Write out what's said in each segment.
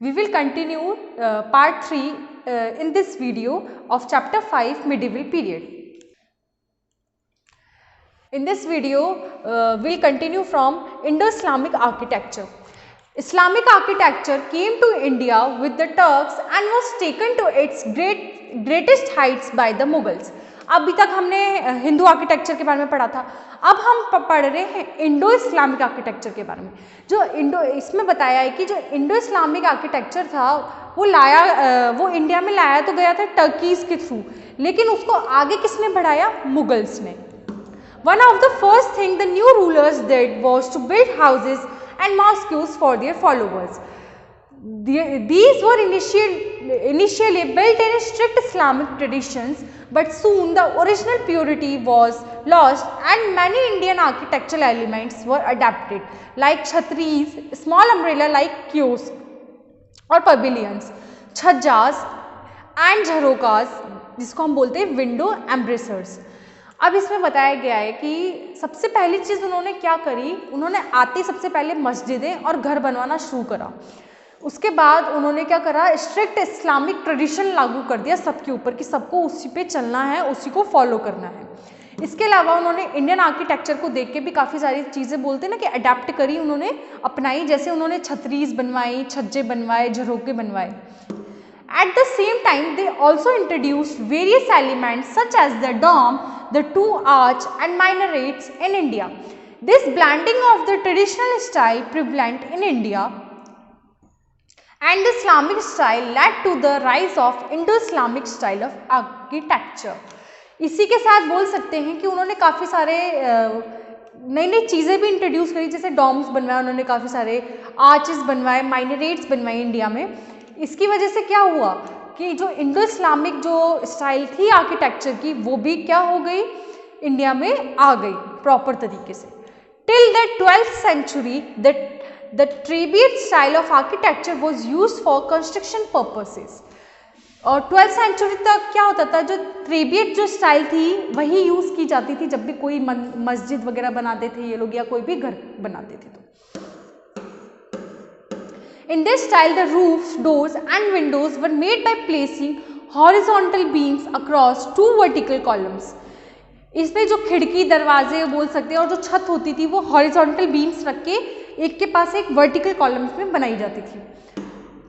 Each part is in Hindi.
We will continue part 3 in this video of chapter 5 medieval period. In this video we will continue from Indo-Islamic architecture. Islamic architecture came to India with the Turks and was taken to its greatest heights by the Mughals. अभी तक हमने हिंदू आर्किटेक्चर के बारे में पढ़ा था, अब हम पढ़ रहे हैं इंडो इस्लामिक आर्किटेक्चर के बारे में। जो इसमें बताया है कि जो इंडो इस्लामिक आर्किटेक्चर था वो इंडिया में लाया तो गया था टर्कीज के थ्रू, लेकिन उसको आगे किसने बढ़ाया? मुगल्स ने। One of the first thing the new rulers did was to build houses and mosques for their followers. These were initially built in strict Islamic traditions, but soon the original purity was lost and many Indian architectural elements were adapted, like chhatris, small umbrella like kiosks और pavilions, छज्जास and झरोकास, जिसको हम बोलते हैं विंडो एम्ब्रेसर्स। अब इसमें बताया गया है कि सबसे पहली चीज़ उन्होंने क्या करी, उन्होंने आते सबसे पहले मस्जिदें और घर बनवाना शुरू करा। उसके बाद उन्होंने क्या करा, स्ट्रिक्ट इस्लामिक ट्रेडिशन लागू कर दिया सबके ऊपर कि सबको उसी पे चलना है, उसी को फॉलो करना है। इसके अलावा उन्होंने इंडियन आर्किटेक्चर को देख के भी काफ़ी सारी चीज़ें बोलते हैं ना कि अडेप्ट करी, उन्होंने अपनाई। जैसे उन्होंने छतरीज बनवाई, छज्जे बनवाए, झरोके बनवाए। At the same time, they also introduced various elements such as the dome, the two arch and minarets in India. This blending of the traditional style prevalent in India and the Islamic style led to the rise of Indo-Islamic style of architecture. इसी के साथ बोल सकते हैं कि उन्होंने काफ़ी सारे नई नई चीज़ें भी इंट्रोड्यूस करी, जैसे डॉम्स बनवाए उन्होंने, काफ़ी सारे आर्चेस बनवाए, माइनरेट्स बनवाए इंडिया में। इसकी वजह से क्या हुआ कि जो इंडो इस्लामिक जो स्टाइल थी आर्किटेक्चर की, वो भी क्या हो गई, इंडिया में आ गई प्रॉपर तरीके से। Till the 12th century the trabeate style of architecture was used for construction purposes. और 12th century तक क्या होता था, जो ट्रेबियट जो स्टाइल थी वही यूज़ की जाती थी जब भी कोई मस्जिद वगैरह बनाते थे ये लोग, या कोई भी घर बनाते थे। तो in this style, the roofs, doors and windows were made by placing horizontal beams across two vertical columns. इसमें जो खिड़की दरवाजे बोल सकते हैं और जो छत होती थी वो हॉरिजॉन्टल बीम्स रख के एक के पास एक वर्टिकल कॉलम्स में बनाई जाती थी।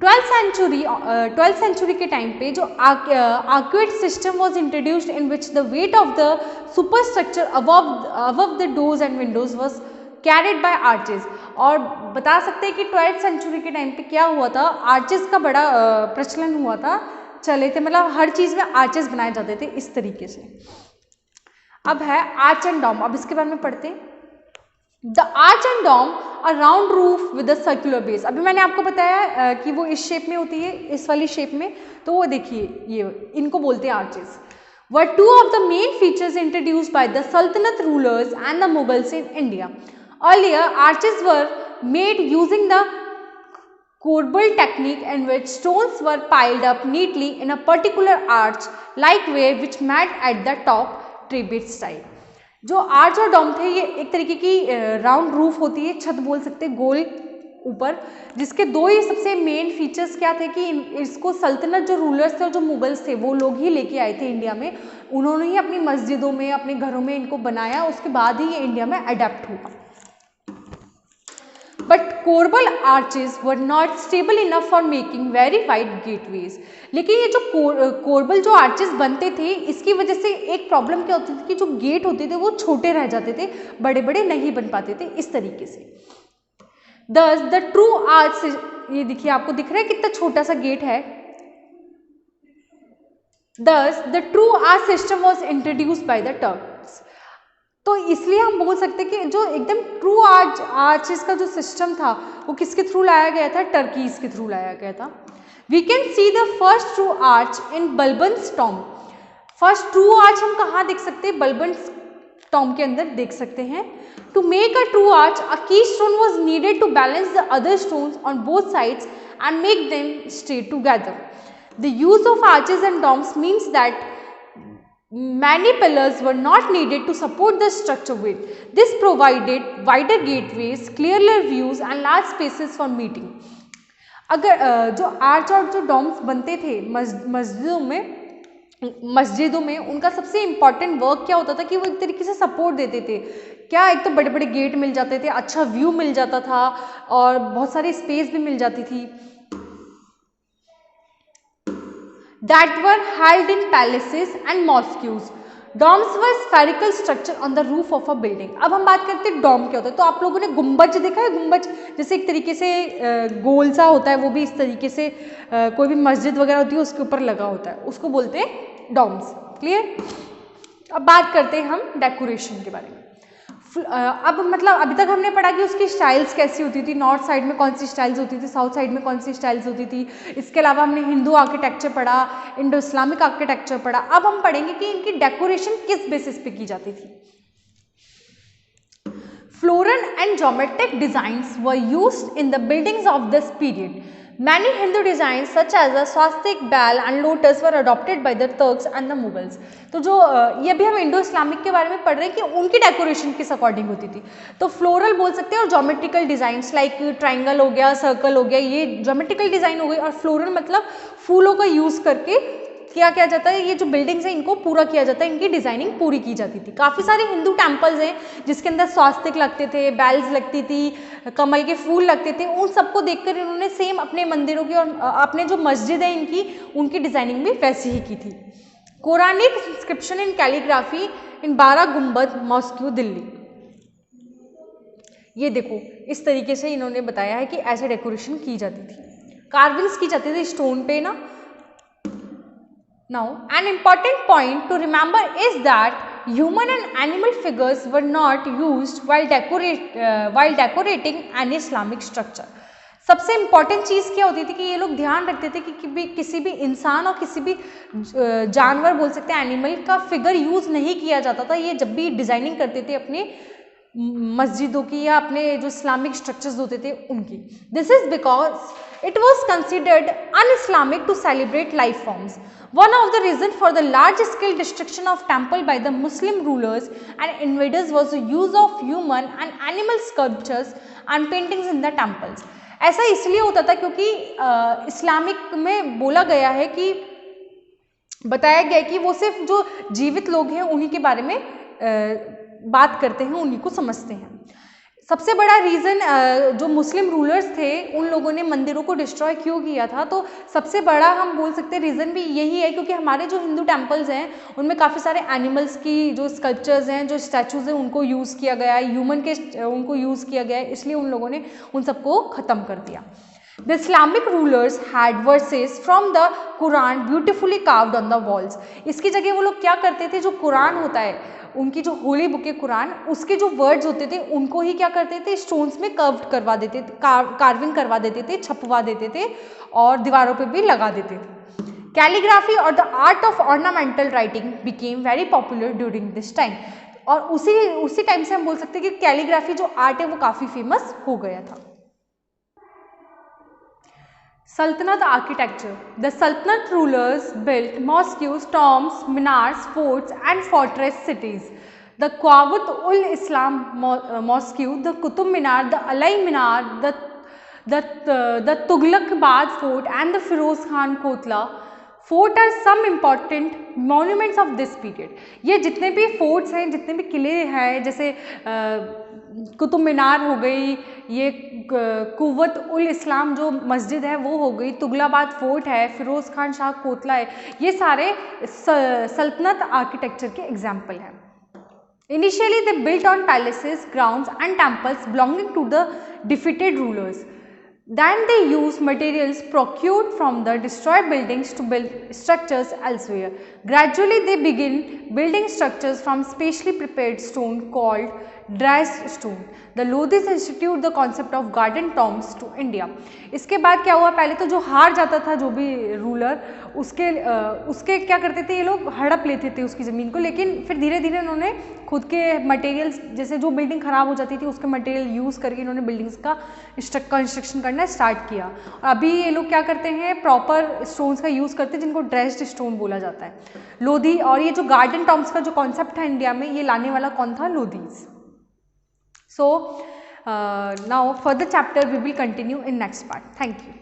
12th century के टाइम पे जो arcuate system was introduced in which the weight of the superstructure above the doors and Windows was carried by arches. और बता सकते हैं कि 12th century के टाइम पे क्या हुआ था, आर्चेस का बड़ा प्रचलन हुआ था, चले थे, मतलब हर चीज़ में आर्चेस बनाए जाते थे इस तरीके से। अब है आर्च एंड डॉम, अब इसके बारे में पढ़ते हैं। The arch and dome a round roof with a circular base. अभी मैंने आपको बताया कि वो इस शेप में होती है, इस वाली शेप में, तो वो देखिए ये इनको बोलते हैं arches. were two of the main features introduced by the Sultanate rulers and the Mughals in India. Earlier, arches were made using the corbelled technique in which stones were piled up neatly in a particular arch-like way which met at the top, trapeze style. जो आर्च और डॉम थे ये एक तरीके की राउंड रूफ होती है, छत बोल सकते हैं, गोल ऊपर, जिसके दो ही सबसे मेन फीचर्स क्या थे कि इसको सल्तनत जो रूलर्स थे और जो मुगल्स थे वो लोग ही लेके आए थे इंडिया में, उन्होंने ही अपनी मस्जिदों में अपने घरों में इनको बनाया, उसके बाद ही ये इंडिया में अडेप्ट हुआ। But corbel arches were not stable enough for making very wide gateways. लेकिन ये जो कोर्बल जो आर्चेस बनते थे इसकी वजह से एक प्रॉब्लम क्या होती थी कि जो गेट होते थे वो छोटे रह जाते थे, बड़े बड़े नहीं बन पाते थे इस तरीके से। Thus, the true arch, ये देखिए आपको दिख रहा है कितना छोटा सा गेट है। Thus, the true arch system was introduced by the Turks. तो इसलिए हम बोल सकते हैं कि जो एकदम ट्रू आर्चेस का जो सिस्टम था वो किसके थ्रू लाया गया था? टर्कीज के थ्रू लाया गया था। We can see the first true arch in Balban's tomb. First true arch हम कहाँ देख सकते हैं? बलबन्स टॉम के अंदर देख सकते हैं। To make a true arch, a keystone was needed to balance the other stones on both sides and make them stay together. The use of arches and domes means that many pillars were not needed to support the structure weight. This provided wider gateways, clearer views and large spaces for meeting. अगर जो आर्च और जो डॉम्स बनते थे मस्जिदों में उनका सबसे इम्पॉर्टेंट वर्क क्या होता था कि वो एक तरीके से सपोर्ट देते थे। क्या, एक तो बड़े बड़े गेट मिल जाते थे, अच्छा व्यू मिल जाता था और बहुत सारी स्पेस भी मिल जाती थी। That were held in palaces and mosques. Domes were spherical structure on the roof of a building. अब हम बात करते हैं डॉम क्या होता है। तो आप लोगों ने गुंबज देखा है? गुंबज जैसे एक तरीके से गोल सा होता है, वो भी इस तरीके से कोई भी मस्जिद वगैरह होती है उसके ऊपर लगा होता है, उसको बोलते हैं डॉम्स। क्लियर? अब बात करते हैं हम डेकोरेशन के बारे में। अब मतलब अभी तक हमने पढ़ा कि उसकी स्टाइल्स कैसी होती थी, नॉर्थ साइड में कौन सी स्टाइल्स होती थी, साउथ साइड में कौन सी स्टाइल्स होती थी। इसके अलावा हमने हिंदू आर्किटेक्चर पढ़ा, इंडो इस्लामिक आर्किटेक्चर पढ़ा। अब हम पढ़ेंगे कि इनकी डेकोरेशन किस बेसिस पे की जाती थी। Floral and geometric designs were used in the buildings of this period. Many Hindu designs such as the swastik, bell and lotus were adopted by the Turks and the Mughals. तो जो ये भी हम इंडो इस्लामिक के बारे में पढ़ रहे हैं कि उनकी डेकोरेशन किस अकॉर्डिंग होती थी। तो फ्लोरल बोल सकते हैं और ज्योमेट्रिकल डिजाइंस लाइक ट्राइंगल हो गया, सर्कल हो गया, ये ज्योमेट्रिकल डिजाइन हो गई। और फ्लोरल मतलब फूलों का यूज करके क्या किया जाता है, ये जो बिल्डिंग्स हैं इनको पूरा किया जाता है, इनकी डिजाइनिंग पूरी की जाती थी। काफ़ी सारे हिंदू टेम्पल्स हैं जिसके अंदर स्वास्तिक लगते थे, बेल्स लगती थी, कमल के फूल लगते थे। उन सबको देखकर इन्होंने सेम अपने मंदिरों की और अपने जो मस्जिद है इनकी, उनकी डिजाइनिंग भी वैसी ही की थी। कुरानिक इंस्क्रिप्शन इन कैलीग्राफी इन 12 गुंबद मॉस्क्यू दिल्ली। ये देखो इस तरीके से इन्होंने बताया है कि ऐसे डेकोरेशन की जाती थी, कार्विंग्स की जाती थी स्टोन पे ना। Now, an important point to remember is that human and animal figures were not used while decorating an Islamic structure. सबसे इम्पॉर्टेंट चीज़ क्या होती थी कि ये लोग ध्यान रखते थे कि किसी भी इंसान और किसी भी जानवर बोल सकते हैं एनिमल का फिगर यूज़ नहीं किया जाता था। ये जब भी डिज़ाइनिंग करते थे अपने मस्जिदों की या अपने जो इस्लामिक स्ट्रक्चर्स होते थे उनकी। This is because it was considered un-Islamic to celebrate life forms. One of the reasons for the large-scale destruction of temple by the Muslim rulers and invaders was the use of human and animal sculptures and paintings in the temples. ऐसा इसलिए होता था क्योंकि इस्लामिक में बोला गया है कि बताया गया कि वो सिर्फ जो जीवित लोग हैं उन्हीं के बारे में बात करते हैं, उन्हीं को समझते हैं। सबसे बड़ा रीज़न जो मुस्लिम रूलर्स थे उन लोगों ने मंदिरों को डिस्ट्रॉय क्यों किया था, तो सबसे बड़ा हम बोल सकते हैं रीज़न भी यही है क्योंकि हमारे जो हिंदू टेम्पल्स हैं उनमें काफ़ी सारे एनिमल्स की जो स्कल्पचर्स हैं, जो स्टैचूज़ हैं उनको यूज़ किया गया है, ह्यूमन के उनको यूज़ किया गया है, इसलिए उन लोगों ने उन सबको ख़त्म कर दिया। The Islamic rulers had verses from the Quran beautifully carved on the walls. इसकी जगह वो लोग क्या करते थे, जो कुरान होता है उनकी जो होली बुक है कुरान, उसके जो वर्ड्स होते थे उनको ही क्या करते थे, स्टोन्स में कर्व्ड करवा देते थे, कार्विंग करवा देते थे, छपवा देते थे और दीवारों पे भी लगा देते थे। कैलीग्राफी और the art of ornamental writing became very popular during this time. और उसी टाइम से हम बोल सकते हैं कि कैलीग्राफी जो आर्ट है वो काफ़ी फेमस हो गया था। Sultanate architecture. The Sultanate rulers built mosques, tombs, minars, forts and fortress cities. The Quwwat-ul-Islam Mosque, the Qutub Minar, the Alai Minar, the Tughlaqabad Fort and the Firoz Khan Kotla fort are some important monuments of this period. ये जितने भी फोर्ट्स हैं, जितने भी किले हैं, जैसे कुतुब मीनार हो गई, ये कुव्वत उल इस्लाम जो मस्जिद है वो हो गई, तुगलाबाद फोर्ट है, फिरोज़ खान शाह कोतला है, ये सारे सल्तनत आर्किटेक्चर के एग्जाम्पल हैं। Initially they built on palaces, grounds and temples belonging to the defeated rulers. Then they used materials procured from the destroyed buildings to build structures elsewhere. Gradually they begin building structures from specially prepared stone called dressed stone. The Lodhis instituted the concept of garden tombs to India. इसके बाद क्या हुआ, पहले तो जो हार जाता था जो भी रूलर उसके क्या करते थे, ये लोग हड़प लेते थे उसकी ज़मीन को, लेकिन फिर धीरे धीरे उन्होंने खुद के मटेरियल्स, जैसे जो बिल्डिंग ख़राब हो जाती थी उसके मटेरियल यूज़ करके इन्होंने बिल्डिंग्स का कंस्ट्रक्शन करना स्टार्ट किया। और अभी ये लोग क्या करते हैं, प्रॉपर स्टोन्स का यूज़ करते हैं जिनको ड्रेस्ड स्टोन बोला जाता है, लोधी। और ये जो गार्डन टॉम्स का जो कॉन्सेप्ट था इंडिया में, ये लाने वाला कौन था, Lodhi's. So now further chapter we will continue in next part. Thank you.